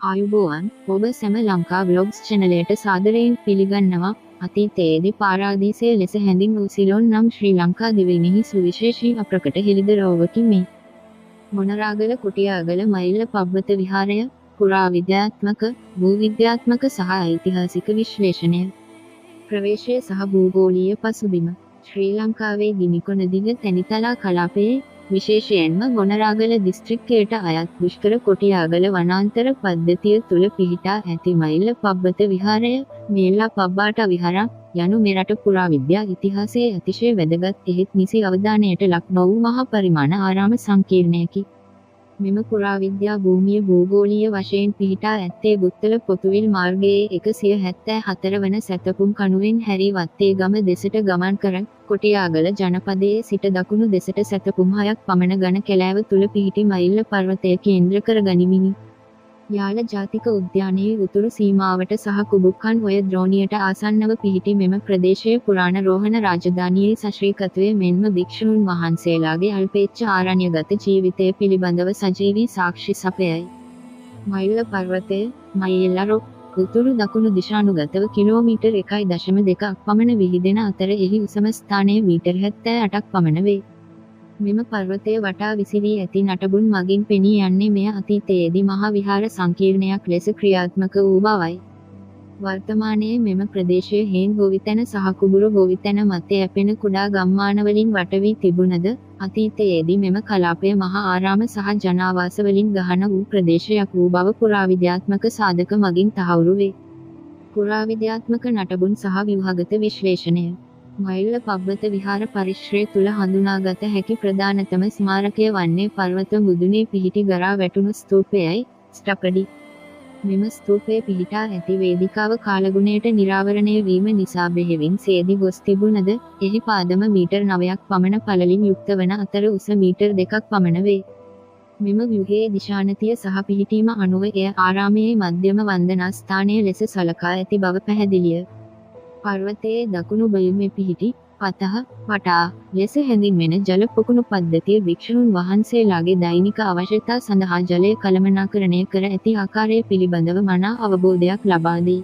ආයුබෝවන් ඔබ සැම ලංකා බ්ලොග්ස් චැනලයට සාදරයෙන් පිළිගන්නවා. අතීතයේදී පාරාදීසය ලෙස හැඳින්වූ සිලොන් නම් ශ්‍රී ලංකා දිවයිනෙහි සුවිශේෂී අප්‍රකට හෙළිදරව්වකි මේ. මොනරාගල කුටියාගල මයිල්ල පබ්බත විහාරය පුරාවිද්‍යාත්මක, භූවිද්‍යාත්මක සහ ඓතිහාසික විශ්ලේෂණය. ප්‍රවේශය සහ භූගෝලීය පසුබිම. ශ්‍රී ලංකාවේ ගිනිකොන දිග තැනිතලා කලාපයේ විශේෂයෙන්ම මොනරාගල දිස්ත්‍රික්කයට අයත් දුෂ්කර කොටියාගල වනාන්තර පද්ධතිය තුළ පිහිටා ඇති මයිල්ල පබ්බත විහාරය, මේල්ලා පබ්බාට විහාරම් යනු මෙරට පුරාවිද්‍යා ඉතිහාසයේ අතිශය වැදගත් එහෙත් නිසි අවධානයට ලක් නොවූ මහා පරිමාණ ආරාම සංකීර්ණයකි. මෙම පුරාවිද්‍යා භූමිය භූගෝලීය වශයෙන් පිහිටා ඇත්තේ බුත්තල පොතුවිල් මාර්ගයේ 174 වන සැතපුම් කණුවෙන් හැරී වත්තේගම දෙසට ගමන් කර කොටියාගල ජනපදයේ සිට දකුණු දෙසට සැතපුම් 6ක් පමණ ඝන කැලෑව තුළ පිහිටි මයිල්ල පර්වතය කේන්ද්‍ර කර ගනිමිනි. යාල ජාතික උද්‍යානයේ උතුරු සීමාවට සහ කුබුක්කන් ඔය ද්‍රෝණියට ආසන්නව පිහිටි මෙම ප්‍රදේශයේ පුරාණ රෝහණ රාජධානියේ සශ්‍රීකත්වය මෙන්ම භික්ෂූන් වහන්සේලාගේ අල්පේච්ඡ ආරණ්‍යගත ජීවිතය පිළිබඳව සජීවී සාක්ෂි සපයයි. මයිල්ල පර්වතය, මයිල්ලා උතුරු දකුණු දිශානුගතව කිලෝමීටර් 1.2ක් පමණ විහිදෙන අතර එහි උසම ස්ථානය මීටර් 78ක් පමණ වේ. මෙම පර්වතය වටා විසිරී ඇති නටබුන් මගින් පෙනී යන්නේ මෙය අතීතයේදී මහා විහාර සංකීර්ණයක් ලෙස ක්‍රියාත්මක වූ බවයි. වර්තමානයේ මෙම ප්‍රදේශය හේන් ගොවිතැන සහ කුඹුරු ගොවිතැන මත යැපෙන කුඩා ගම්මානවලින් වට වී තිබුණද අතීතයේදී මෙම කලාපය මහා ආරාම සහ ජනාවාසවලින් ගහන වූ ප්‍රදේශයක් වූ බව පුරාවිද්‍යාත්මක සාධක මගින් තහවුරු වේ. පුරාවිද්‍යාත්මක නටබුන් සහ ව්‍යුහගත විශ්ලේෂණය. මයිල්ල පබ්බත විහාර පරිශ්‍රය තුළ හඳුනාගත හැකි ප්‍රධානතම ස්මාරකය වන්නේ පර්වත මුදුනේ පිහිටි ගරා වැටුණු ස්තූපයයි, ස්ටපඩි. මෙම ස්තූපය පිහිටා ඇති වේදිකාව කාලගුණයට නිරාවරණය වීම නිසා බෙහෙවින් සේදි ගොස් තිබුණද, එහි පාදම මීටර් 9ක් පමණ පළලින් යුක්ත වන අතර උස මීටර් 2ක් පමණ වේ. මෙම ව්‍යුහයේ දිශානතිය සහ පිහිටීම අනුව එය ආරාමයේ මධ්‍යම වන්දනා ස්ථානය ලෙස සලකා ඇති බව පැහැදිලිය. පර්වතයේ දකුණු බැලුමේ පිහිටි පතහ වටා ලෙස හැඳින්වෙන ජල පොකුණු පද්ධතිය භික්ෂූන් වහන්සේලාගේ දෛනික අවශ්‍යතා සඳහා ජලය කළමනාකරණය කර ඇති ආකාරය පිළිබඳව මනා අවබෝධයක් ලබා දී.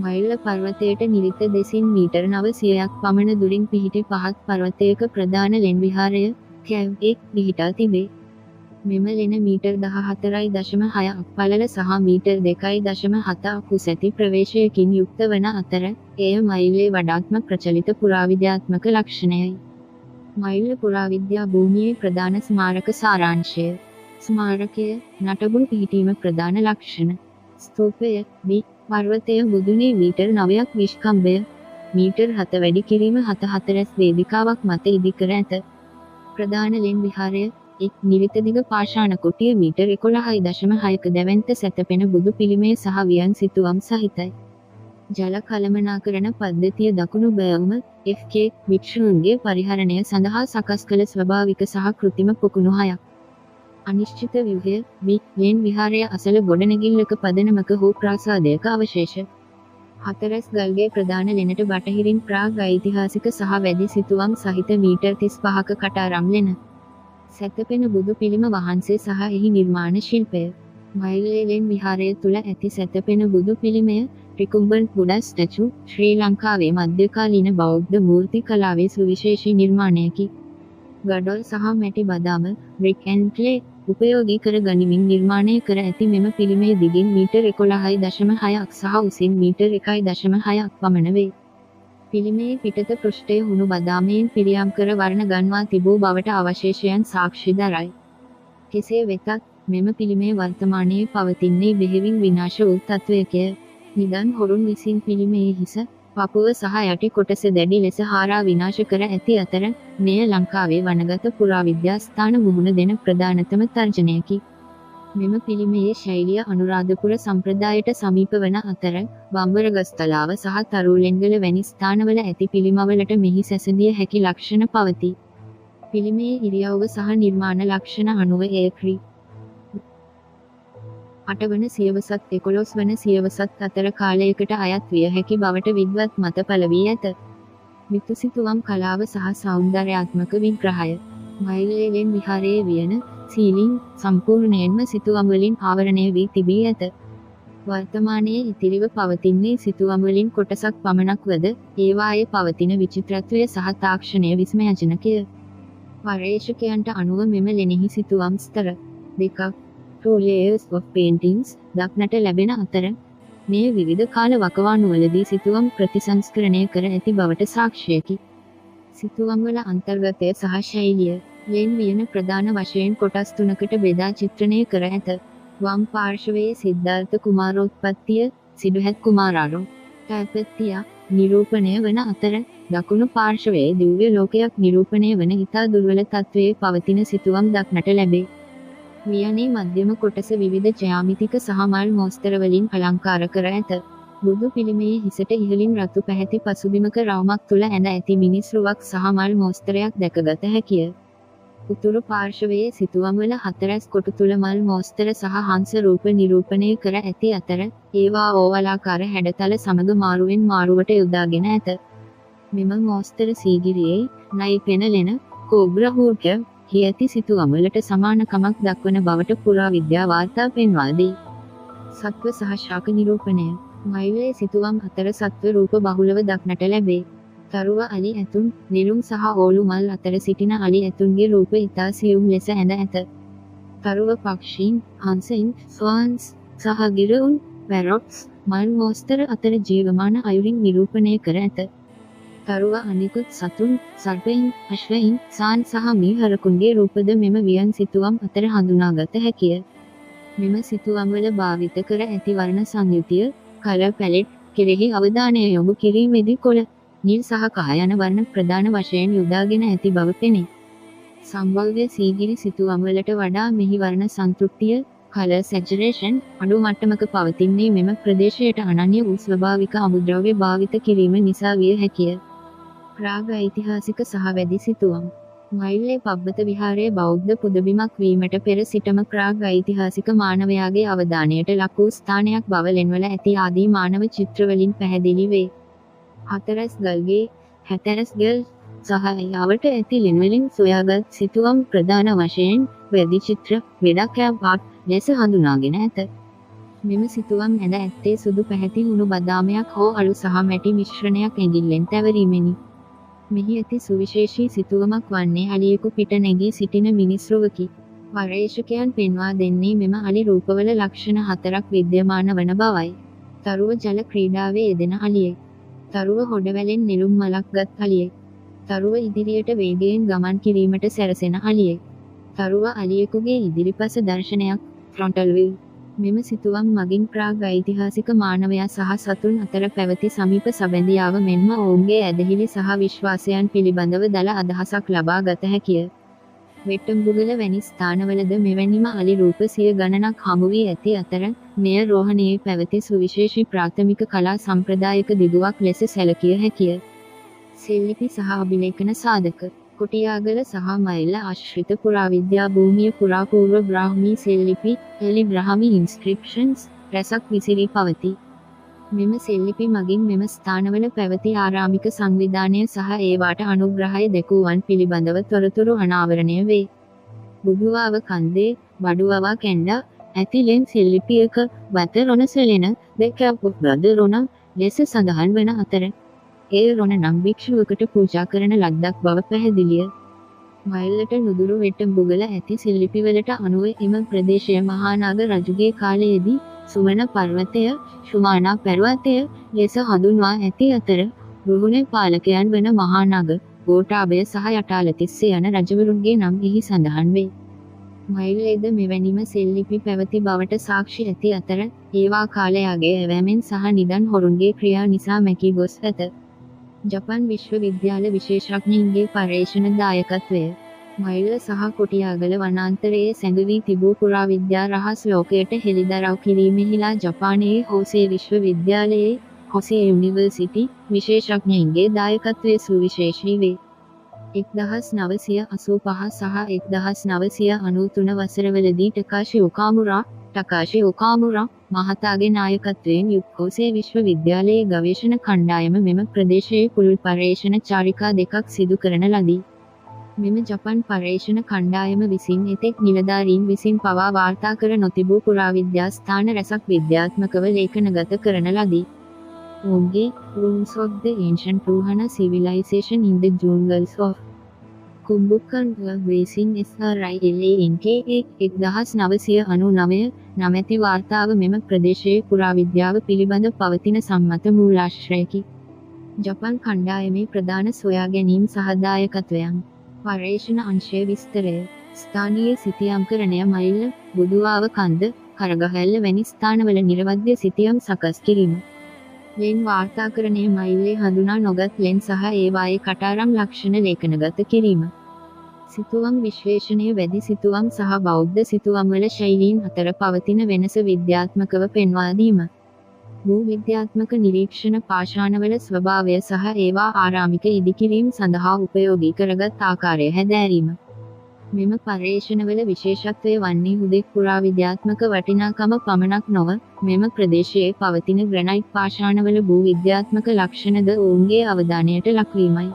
මයිල්ල පර්වතයට නිරිත දෙසින් මීටර් 900ක් පමණ දුරින් පිහිටි පහත් පර්වතයක ප්‍රධාන ලෙන් විහාරය කැව් 1 පිහිටා තිබේ. මෙම ලෙන මීටර් 14.6ක් පළල සහ මීටර් 2.7ක් උස ඇති ප්‍රවේශයකින් යුක්ත වන අතර එය මයිල්ලේ වඩාත්ම ප්‍රචලිත පුරාවිද්‍යාත්මක ලක්ෂණයයි. මයිල්ල පුරාවිද්‍යා භූමියේ ප්‍රධාන ස්මාරක සාරාංශය. ස්මාරකය, නටබුන් පිහිටීම ප්‍රධාන ලක්ෂණ. ස්තූපය, පර්වතය මුදුනේ මීටර් 9ක් විශ්කම්භය, මීටර් 7 වැඩි කිරීම 7 වේදිකාවක් මත ඉදිකර ඇත. ප්‍රධාන ලෙන් විහාරය නිරිත දිග පාෂාණ කුටිය මීටර් 11.6ක දැවැන්ත සැතපෙන බුදු පිළිමය සහ වියන් සිතුවම් සහිතයි. ජල කළමනාකරණ පද්ධතිය දකුණු බැවුම FK භික්ෂූන්ගේ පරිහරණය සඳහා සකස් කළ ස්වභාවික සහ කෘත්‍රිම පොකුණු 6ක්. අනිශ්චිත ව්‍යුහය ලෙන් විහාරය අසල ගොඩනැගිල්ලක පදනමක හෝ ප්‍රාසාදයක අවශේෂ. හතරැස් ගල්ගේ ප්‍රධාන ලෙනට බටහිරින් ප්‍රාග් ඓතිහාසික සහ වැදි සිතුවම් සහිත මීටර් 35ක කටාරම් ලෙන. සැතපෙන බුදු පිළිම වහන්සේ සහ එහි නිර්මාණ ශිල්පය. මයිල්ලේ ලෙන් විහාරය තුළ ඇති සැතපෙන බුදු පිළිමය රිකුම්බන්ට් බුඩා ස්ටැචු ශ්‍රී ලංකාවේ මධ්‍යකාලීන බෞද්ධ මූර්ති කලාවේ සුවිශේෂී නිර්මාණයකි. ගඩොල් සහ මැටි බදාම බ්‍රික් ඇන්ඩ් ක්ලේ උපයෝගී කර ගනිමින් නිර්මාණය කර ඇති මෙම පිළිමය දිගින් මීටර් 11.6ක් සහ උසින් මීටර් 1.6ක් පමණ වේ. පිළිමයේ පිටත පෘෂ්ඨය හුණු බදාමයෙන් පිළියම් කර වර්ණ ගන්වා තිබූ බවට අවශේෂයන් සාක්ෂි දරයි. කෙසේ වෙතත් මෙම පිළිමය වර්තමානයේ පවතින්නේ බෙහෙවින් විනාශ වූ තත්වයකය. නිදන් හොරුන් විසින් පිළිමයේ හිස, පපුව සහ යටි කොටස දැඩි ලෙස හාරා විනාශ කර ඇති අතර මෙය ලංකාවේ වනගත පුරාවිද්‍යා ස්ථාන මුහුණ දෙන ප්‍රධානතම තර්ජනයකි. මෙම පිළිමයේ ශෛලිය අනුරාධපුර සම්ප්‍රදායට සමීප වන අතර බම්බරගස්තලාව සහ තරුලෙන්ගල වැනි ස්ථානවල ඇති පිළිමවලට මෙහි සැසඳිය හැකි ලක්ෂණ පවතී. පිළිමයේ ඉරියව්ව සහ නිර්මාණ ලක්ෂණ අනුව එය ක්‍රි. 8 වන සියවසත් 11 වන සියවසත් අතර කාලයකට අයත් විය හැකි බවට විද්වත් මත පළ වී ඇත. මිතුසිතුවම් කලාව සහ සෞන්දර්යාත්මක විග්‍රහය. මයිල්ලේ ලෙන් විහාරයේ වියන සීලිං සම්පූර්ණයෙන්ම සිතුවම් වලින් ආවරණය වී තිබී ඇත. වර්තමානයේ ඉතිරිව පවතින්නේ සිතුවම් වලින් කොටසක් පමණක් වද ඒවායේ පවතින විචිත්‍රත්වය සහ තාක්ෂණය විස්මයජනකය. පර්යේෂකයන්ට අනුව මෙම ලෙනෙහි සිතුවම් ස්තර දෙකක් 2 layers of paintings දක්නට ලැබෙන අතර මේ විවිධ කාල වකවානුවලදී සිතුවම් ප්‍රතිසංස්කරණය කර ඇති බවට සාක්ෂියකි. සිතුවම් වල අන්තර්ගතය සහ ශෛලිය යෙන් වියන ප්‍රධාන වශයෙන් කොටස් තුනකට බෙදා චිත්‍රණය කර ඇත. වම් පාර්ශවයේ සිද්ධාර්ථ කුමාරෝත්පත්තිය සිදුහැත් කුමාරාරෝ ටැපත්තිය නිරූපණය වන අතර දකුණු පාර්ශවයේ දිව්‍ය ලෝකයක් නිරූපණය වන ඉතා දුර්වල තත්ත්වයේ පවතින සිතුවම් දක්නට ලැබේ. වියනේ මධ්‍යම කොටස විවිධ ජ්‍යාමිතික සහ මල් මෝස්තර වලින් අලංකාර කර ඇත. බුදු පිළිමයේ හිසට ඉහළින් රතු පැහැති පසුබිමක රවුමක් තුල ඇඳ ඇති මිනිස් රුවක් සහ මල් මෝස්තරයක් දැකගත හැකිය. උතුරු පාර්ශවයේ සිතුවම් වල හතරැස් කොටු තුල මල් මෝස්තර සහ හංස රූප නිරූපණය කර ඇති අතර ඒවා ඕවලාකාර හැඩතල සමග මාරුවෙන් මාරුවට යොදාගෙන ඇත. මෙම මෝස්තර සීගිරියේ නයි පෙනලෙන කෝබ්‍රා හූට් හි ඇති සිතුවම් වලට සමානකමක් දක්වන බවට පුරාවිද්‍යා වාර්තා පෙන්වා දී. සත්ව සහ ශාක නිරූපණය මයිලේ සිතුවම් අතර සත්ව රූප බහුලව දක්නට ලැබේ. තරුව අලි ඇතුන් නිලුම් සහ ඕලු මල් අතර සිටින අලි ඇතුන්ගේ රූප ඉතා සියුම් ලෙස ඇඳ ඇත. තරුව පක්ෂීන් හංසයින් ස්වාන්ස් සහ ගිරවුන් පැරොට්ස් මල් මෝස්තර අතර ජීවමාන අයුරින් නිරූපණය කර ඇත. තරුව අනිකුත් සතුන් සර්පයින් අශ්වයින් සාන් සහ මීහරකුන්ගේ රූපද මෙම වියන් සිතුවම් අතර හඳුනාගත හැකිය. මෙම සිතුවම් වල භාවිත කර ඇති වර්ණ සංයුතිය කලර් පැලට් කෙරෙහි අවධානය යොමු කිරීමේදී කොළ නිල් සහ කහ යන වර්ණ ප්‍රධාන වශයෙන් යොදාගෙන ඇති බව පෙනේ. සම්භව්‍ය සීගිරි සිතුවම් වලට වඩා මෙහි වර්ණ සංතෘප්තිය කලර් සැචුරේෂන් අඩු මට්ටමක පවතින්නේ මෙම ප්‍රදේශයට අනන්‍ය වූ ස්වභාවික අමුද්‍රව්‍ය භාවිත කිරීම නිසා විය හැකිය. ප්‍රාග් ඓතිහාසික සහ වැදි සිතුවම් මයිල්ලේ පබ්බත විහාරය බෞද්ධ පුදබිමක් වීමට පෙර සිටම ප්‍රාග් ඓතිහාසික මානවයාගේ අවධානයට ලක් වූ ස්ථානයක් බව ලෙන්වල ඇති ආදී මානව චිත්‍රවලින් පැහැදිලි වේ. හතරැස් ගල්ගේ හැතරැස් ගල් සහ යාවට ඇති ලෙන්වලින් සොයාගත් සිතුවම් ප්‍රධාන වශයෙන් වැදි චිත්‍ර වෙඩක් ආට් ලෙස හඳුනාගෙන ඇත. මෙම සිතුවම් ඇඳ ඇත්තේ සුදු පැහැති හුණු බදාමයක් හෝ අලු සහ මැටි මිශ්‍රණයක් ඇඟිල්ලෙන් තැවරීමෙනි. මෙහි ඇති සුවිශේෂී සිතුවමක් වන්නේ අලියෙකු පිට නැගී සිටින මිනිස් රුවකි. පර්යේෂකයන් පෙන්වා දෙන්නේ මෙම අලි රූපවල ලක්ෂණ හතරක් විද්‍යමාන වන බවයි. තරුව ජල ක්‍රීඩාවේ යෙදෙන අලියෙක්. තරුව හොඩවැලෙන් නෙළුම් මලක් ගත් අලියෙක්. තරුව ඉදිරියට වේගයෙන් ගමන් කිරීමට සැරසෙන අලියෙක්. තරුව අලියෙකුගේ ඉදිරිපස දර්ශනයක් ෆ්‍රොන්ටල් වීව්. මෙම සිතුවම් මගින් ප්‍රාග් ඓතිහාසික මානවයා සහ සතුන් අතර පැවති සමීප සබැඳියාව මෙන්ම ඔවුන්ගේ ඇදහිලි සහ විශ්වාසයන් පිළිබඳව දළ අදහසක් ලබා ගත හැකිය. වෙට්ටඹුගල වැනි ස්ථානවලද මෙවැනිම අලි රූප සිය ගණනක් හමු වී ඇති අතර මෙය රෝහණයේ පැවති සුවිශේෂී ප්‍රාථමික කලා සම්ප්‍රදායක දිගුවක් ලෙස සැලකිය හැකිය. සෙල්ලිපි සහ අභිලේඛන සාධක කොටියාගල සහ මයිල ආශ්‍රිත පුරාවිද්‍යා භූමිය පුරාපූර්ව බ්‍රාහ්මී සෙල්ලිපි එලි බ්‍රාහ්මි ඉන්ස්ක්‍රිප්ෂන්ස් රැසක් විසිරී පවතී. මෙම සෙල්ලිපි මගින් මෙම ස්ථානවල පැවති ආරාමික සංවිධානය සහ ඒවාට අනුග්‍රහය දැකුවන් පිළිබඳව තොරතුරු අනාවරණය වේ. බුදුවාව කන්දේ බඩුවවා කැන්ඩා ඇතිලෙන් සෙල්ලිපියක වත රොන සෙලෙන දෙකපු බ්‍රද රොන ලෙස සඳහන් වන අතර ඒ රොන නම් භික්ෂුවකට පූජා කරන ලද්දක් බව පැහැදිලිය. මයිල්ලට නුදුරු වෙට්ටඹුගල ඇති සෙල්ලිපිවලට අනුව එම ප්‍රදේශය මහානාග රජුගේ කාලයේදී සුමන පර්වතය ශුමානා පර්වතය ලෙස හඳුන්වා ඇති අතර රුහුණේ පාලකයන් වන මහානාග ගෝඨාභය සහ යටාලතිස්ස යන රජවරුන්ගේ නම් එහි සඳහන් වේ. මයිල්ලේද මෙවැනිම සෙල්ලිපි පැවති බවට සාක්ෂි ඇති අතර ඒවා කාලයාගේ ඇවෑමෙන් සහ නිදන් හොරුන්ගේ ක්‍රියා නිසා මැකී ගොස් ඇත. ජපන් විශ්වවිද්‍යාල විශේෂඥයින්ගේ පර්යේෂණ දායකත්වය මයිල්ල සහ කොටියාගල වනාන්තරයේ සැඟවී තිබූ පුරාවිද්‍යා රහස් ලෝකයට හෙළිදරව් කිරීමෙහිලා ජපානයේ හෝසේ විශ්වවිද්‍යාලයේ හොසේ යුනිවර්සිටි විශේෂඥයින්ගේ දායකත්වය සුවිශේෂී වේ. 1985 සහ 1993 වසරවලදී ටකාෂි ඔකාමුරා මහතාගේ නායකත්වයෙන් යුත් හෝසේ විශ්වවිද්‍යාලයේ ගවේෂණ කණ්ඩායම මෙම ප්‍රදේශයේ පුළුල් පර්යේෂණ චාරිකා දෙකක් සිදු කරන ලදී. මෙම ජපන් පර්යේෂණ කණ්ඩායම විසින් එතෙක් නිලධාරීන් විසින් පවා වාර්තා කර නොතිබූ පුරාවිද්‍යා ස්ථාන රැසක් විද්‍යාත්මකව ලේඛනගත කරන ලදී. ඔවුන්ගේ Ruins of the Ancient Ruhana Civilization in the Jungles of Kumbukkan රේසින් SRILANKA 1999 නමැති වාර්තාව මෙම ප්‍රදේශයේ පුරාවිද්‍යාව පිළිබඳ පවතින සම්මත මූලාශ්‍රයකි. ජපන් කණ්ඩායමේ ප්‍රධාන සොයා ගැනීම් සහදායකත්වයන් පර්යේෂණ අංශයේ විස්තරය ස්ථානීය සිතියම්කරණය මයිල්ල බුදුආව කන්ද කරගහැල්ල වැනි ස්ථානවල නිර්වද්‍ය සිතියම් සකස් කිරීම ලෙන් වාර්තාකරණය මයිල්ලේ හඳුනා නොගත් ලෙන් සහ ඒවායේ කටාරම් ලක්ෂණ ලේඛනගත කිරීම සිතුවම් විශ්ලේෂණය වැදි සිතුවම් සහ බෞද්ධ සිතුවම්වල ශෛලීන් අතර පවතින වෙනස විද්‍යාත්මකව පෙන්වා දීම භූ විද්‍යාත්මක නිරීක්ෂණ පාෂාණවල ස්වභාවය සහ ඒවා ආරාමික ඉදිකිරීම සඳහා උපයෝගී කරගත් ආකාරය හැදෑරීම මෙම පර්යේෂණවල විශේෂත්වය වන්නේ හුදෙක් පුරාවිද්‍යාත්මක වටිනාකම පමණක් නොව මෙම ප්‍රදේශයේ පවතින ග්‍රැනයිට් පාෂාණවල භූ විද්‍යාත්මක ලක්ෂණද ඔවුන්ගේ අවධානයට ලක්වීමයි.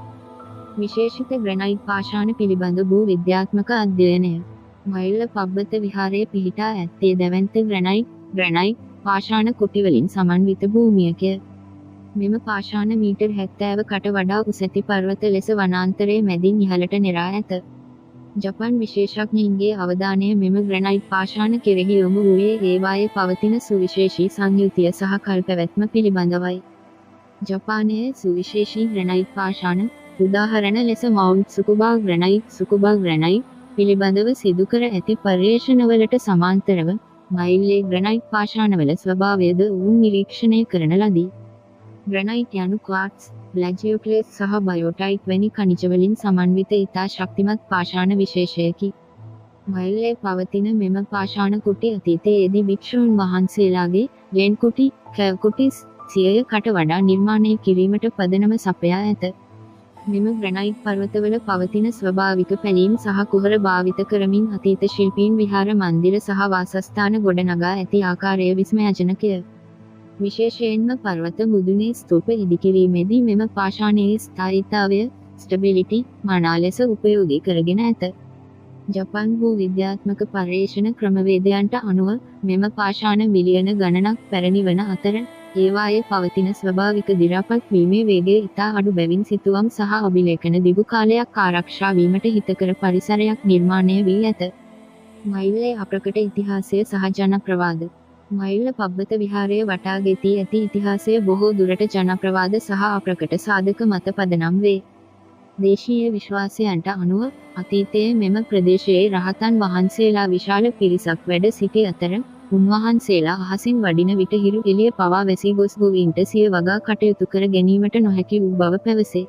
විශේෂිත ග්‍රැනයිට් පාෂාණ පිළිබඳ භූ විද්‍යාත්මක අධ්‍යයනය මයිල්ල පබ්බත විහාරයේ පිහිටා ඇත්තේ දැවැන්ත ග්‍රැනයිට් පාෂාණ කුටිවලින් සමන්විත භූමියකය. මෙම පාෂාණ මීටර් 70කට වඩා උස ඇති පර්වත ලෙස වනාන්තරයේ මැදින් ඉහළට නෙරා ඇත. ජපන් විශේෂඥයින්ගේ අවධානය මෙම ග්‍රැනයිට් පාෂාණ කෙරෙහි යොමු වූයේ ඒවායේ පවතින සුවිශේෂී සංයුතිය සහ කල්පැවැත්ම පිළිබඳවයි. ජපානයේ සුවිශේෂී ග්‍රැනයිට් පාෂාණ උදාහරණ ලෙස මවුන්ට් සුකුබා ග්‍රැනයිට් පිළිබඳව සිදු කර ඇති පර්යේෂණවලට සමාන්තරව මයිල්ලේ ග්‍රැනයිට් පාෂාණවල ස්වභාවයද ඔවුන් නිරීක්ෂණය කරන ලදී. ග්‍රැනයිට් යනු ක්වාර්ට්ස්, ප්ලැජියෝක්ලේස් සහ බයෝටයිට් වැනි khනිජවලින් සමන්විත ඉතා ශක්තිමත් පාෂාණ විශේෂයකි. මයිල්ලේ පවතින මෙම පාෂාණ කුටි අතීතයේදී භික්ෂූන් වහන්සේලාගේ ලෙන් කුටි, කැව් කුටිස් 100කට වඩා නිර්මාණය කිරීමට පදනම සපයා ඇත. මෙම ග්‍රැනයිට් පර්වතවල පවතින ස්වභාවික පැලීම් සහ කුහර භාවිත කරමින් අතීත ශිල්පීන් විහාර මන්දිර සහ වාසස්ථාන ගොඩනගා ඇති ආකාරය විස්මයජනකය. විශේෂයෙන්ම පර්වත මුදුනේ ස්තූප ඉදිකිරීමේදී මෙම පාෂාණයේ ස්ථායීතාවය ස්ටැබිලිටි මනා ලෙස උපයෝගී කරගෙන ඇත. ජපන් භූ විද්‍යාත්මක පර්යේෂණ ක්‍රමවේදයන්ට අනුව මෙම පාෂාණ මිලියන ගණනක් පැරණි වන අතර ඒවායේ පවතින ස්වභාවික දි รา පත් වීමේ වේගය ඉතා අඩු බැවින් සිතුවම් සහ අභිලේඛන දිගු කාලයක් ආරක්ෂා වීමට හිතකර පරිසරයක් නිර්මාණය වී ඇත. මයිල්ලේ අප්‍රකට ඉතිහාසය සහ ජනප්‍රවාද මයිල්ල පබ්බත විහාරය වටා ගෙතී ඇති ඉතිහාසය බොහෝ දුරට ජනප්‍රවාද සහ අප්‍රකට සාධක මත පදනම් වේ. දේශීය විශ්වාසයන්ට අනුව අතීතයේ මෙම ප්‍රදේශයේ රහතන් වහන්සේලා විශාල පිරිසක් වැඩ සිටි අතර උන්වහන්සේලා අහසින් වඩින විට හිරු එළිය පවා වැසී ගොස් ගොවීන්ට සිය වගා කටයුතු කර ගැනීමට නොහැකි වූ බව පැවසේ.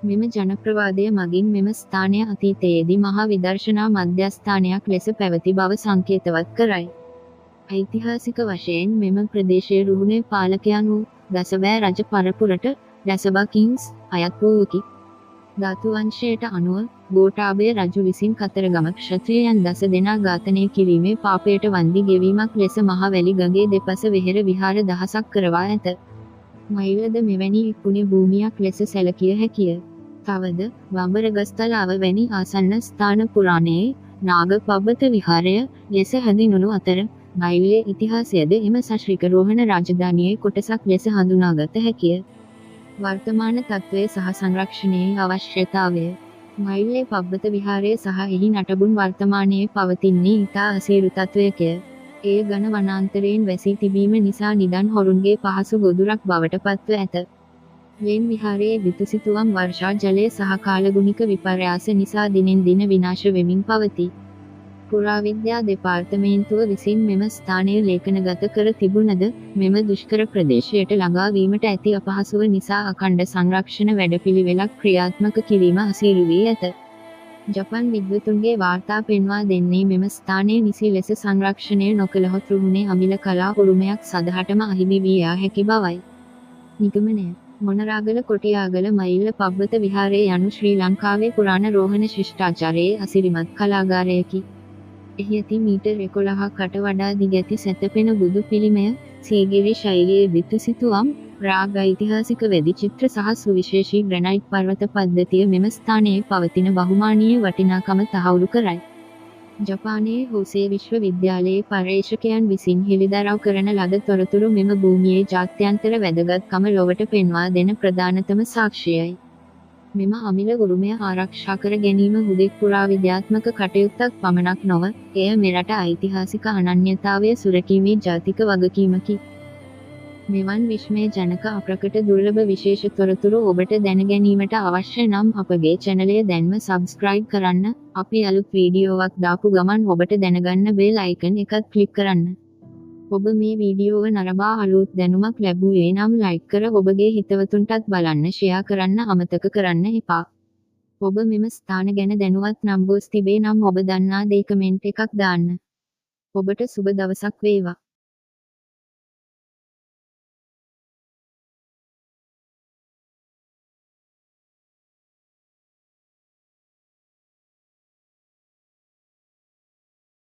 මෙම ජනප්‍රවාදය මගින් මෙම ස්ථානය අතීතයේදී මහා විදර්ශනා මධ්‍යස්ථානයක් ලෙස පැවති බව සංකේතවත් කරයි. ඓතිහාසික වශයෙන් මෙම ප්‍රදේශයේ රුහුණේ පාලකයන් වූ දසබෑ රජ පරපුරට දසබා කිංස් අයත් වූවකි. ධාතු වංශයට අනුව ගෝඨාභය රජු විසින් කතරගම ක්ෂත්‍රියයන් 10 දෙනා ඝාතනය කිරීමේ පාපයට වන්දි ගෙවීමක් ලෙස මහ වැලි ගඟේ දෙපස වෙහෙර විහාර දහසක් කරවා ඇත. මයිලද මෙවැනි පුණ්‍ය භූමියක් ලෙස සැලකිය හැකිය. තවද වඹරගස්තලාව වැනි ආසන්න ස්ථාන පුරාණයේ නාග පබ්බත විහාරය ලෙස හැඳින්වුණු අතර මයිලේ ඉතිහාසයද එම ශාස්ත්‍රීය රෝහණ රාජධානියේ කොටසක් ලෙස හඳුනාගත හැකිය. වර්තමාන තත්ත්වය සහ සංරක්ෂණයේ අවශ්‍යතාවය මයිල්ලේ පබ්බත විහාරය සහ එහි නටබුන් වර්තමානයේ පවතින්නේ ඉතා අසීරු තත්ත්වයකය. එය ඝන වනාන්තරයෙන් වැසී තිබීම නිසා නිදන් හොරුන්ගේ පහසු ගොදුරක් බවට පත්ව ඇත. ලෙන් විහාරයේ විතුසිතුවම් වර්ෂා ජලය සහ කාලගුණික විපර්යාස නිසා දිනෙන් දින විනාශ වෙමින් පවතී. පුරාවිද්‍යා දෙපාර්තමේන්තුව විසින් මෙම ස්ථානය ලේඛනගත කර තිබුණද මෙම දුෂ්කර ප්‍රදේශයට ළඟා වීමට ඇති අපහසුව නිසා අඛණ්ඩ සංරක්ෂණ වැඩපිළිවෙලක් ක්‍රියාත්මක කිරීම අසීරු වී ඇත. ජපන් විද්වතුන්ගේ වාර්තා පෙන්වා දෙන්නේ මෙම ස්ථානය නිසි ලෙස සංරක්ෂණය නොකළහොත් රුහුණේ අමිල කලා උරුමයක් සදහටම අහිමි වී යා හැකි බවයි. නිගමනය මොනරාගල කොටියාගල මයිල්ල පබ්බත විහාරය යනු ශ්‍රී ලංකාවේ පුරාණ රෝහණ ශිෂ්ටාචාරයේ අසිරිමත් කලාගාරයකි. එහි ඇති මීටර් 11කට වඩා දිග ඇති සැතපෙන බුදු පිළිමය, සීගිරි ශෛලියේ විතුසිතුවම්, ප්‍රාග් ඓතිහාසික වෙදි චිත්‍ර සහ සුවිශේෂී ග්‍රැනයිට් පර්වත පද්ධතිය මෙම ස්ථානයේ පවතින බහුමානීය වටිනාකම තහවුරු කරයි. ජපානයේ හෝසේ විශ්වවිද්‍යාලයේ පර්යේෂකයන් විසින් හෙළිදරව් කරන ලද තොරතුරු මෙම භූමියේ ජාත්‍යන්තර වැදගත්කම ලොවට පෙන්වා දෙන ප්‍රධානතම සාක්ෂියයි. මෙම අමිල උරුමය ආරක්ෂා කර ගැනීම හුදෙක් පුරාවිද්‍යාත්මක කටයුත්තක් පමණක් නොව, එය මෙරට ඓතිහාසික අනන්‍යතාවය සුරැකීමේ ජාතික වගකීමකි. මෙවන් විස්මයජනක අප්‍රකට දුර්ලභ විශේෂ තොරතුරු ඔබට දැනගැනීමට අවශ්‍ය නම් අපගේ චැනලය දැන්ම සබ්ස්ක්‍රයිබ් කරන්න. අපි අලුත් වීඩියෝවක් දාපු ගමන් ඔබට දැනගන්න බෙල් අයිකන් එකත් ක්ලික් කරන්න. ඔබ මේ වීඩියෝව නරඹා අලුත් දැනුමක් ලැබුවේ නම් ලයික් කර ඔබගේ හිතවතුන්ටත් බලන්න ෂෙයා කරන්න අමතක කරන්න එපා. ඔබ මෙම ස්ථාන ගැන දැනුවත් නම් ගොස් තිබේ නම් ඔබ දන්නා දේ කමෙන්ට් එකක් දාන්න. ඔබට සුබ දවසක් වේවා.